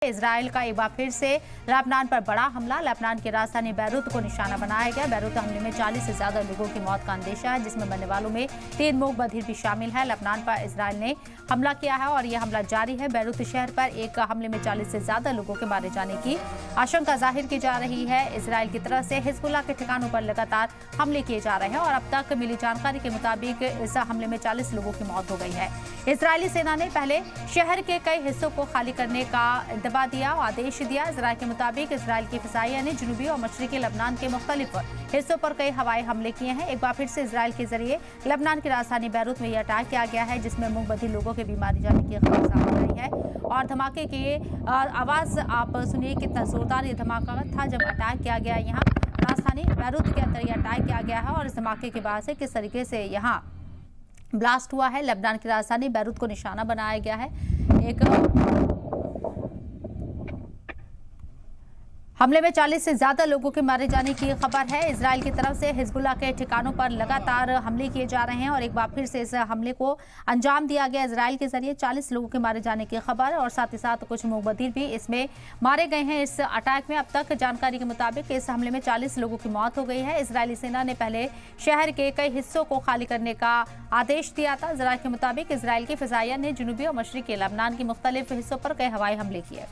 Israel का एक बार फिर से लेबनान पर बड़ा हमला। लेबनान की राजधानी बैरूत को निशाना बनाया गया। बैरूत हमले में 40 से ज्यादा लोगों की मौत का अंदेशा है, जिसमें मरने वालों में 3 मूक बधिर भी शामिल है। लेबनान पर इजराइल ने हमला किया है और यह हमला जारी है। बैरूत शहर पर एक हमले में 40 से ज्यादा लोगों के मारे जाने की आशंका जाहिर की जा रही है। इजराइल की तरफ से हिजबुल्लाह के ठिकानों पर लगातार हमले किए जा रहे हैं और अब तक मिली जानकारी के मुताबिक इस हमले में 40 लोगों की मौत हो गई है। इजरायली सेना ने पहले शहर के कई हिस्सों को खाली करने का इंतबा दिया और आदेश दिया। इजराइल के मुताबिक इजराइल की फिजाइया ने जनूबी और मशरकी लेबनान के मुख्तलिफ हिस्सों पर कई हवाई हमले किए हैं। एक बार फिर से इजराइल के जरिए लेबनान की राजधानी बैरूत में यह अटैक किया गया है, जिसमें मूक बधिर लोगों के भी मारे जाने की खबर सामने आई है। और धमाके की आवाज आप सुनिए, कितना जोरदार ये धमाका था जब अटैक किया गया। यहाँ राजधानी बैरूत के अंदर यह अटैक किया गया है और इस धमाके के बाद से किस तरीके से यहाँ ब्लास्ट हुआ है। लेबनान की राजधानी बैरूत को निशाना बनाया गया है। एक हमले में 40 से ज्यादा लोगों के मारे जाने की खबर है। इजराइल की तरफ से हिजबुल्लाह के ठिकानों पर लगातार हमले किए जा रहे हैं और एक बार फिर से इस हमले को अंजाम दिया गया। इजराइल के जरिए 40 लोगों के मारे जाने की खबर है और साथ ही साथ कुछ मूक बधिर भी इसमें मारे गए हैं। इस अटैक में अब तक जानकारी के मुताबिक इस हमले में 40 लोगों की मौत हो गई है। इजरायली सेना ने पहले शहर के कई हिस्सों को खाली करने का आदेश दिया था। इजराइल के मुताबिक इजराइल की फिजाइया ने जनूबी और मशरकी लेबनान के मुख्तलिफ हिस्सों पर कई हवाई हमले किए।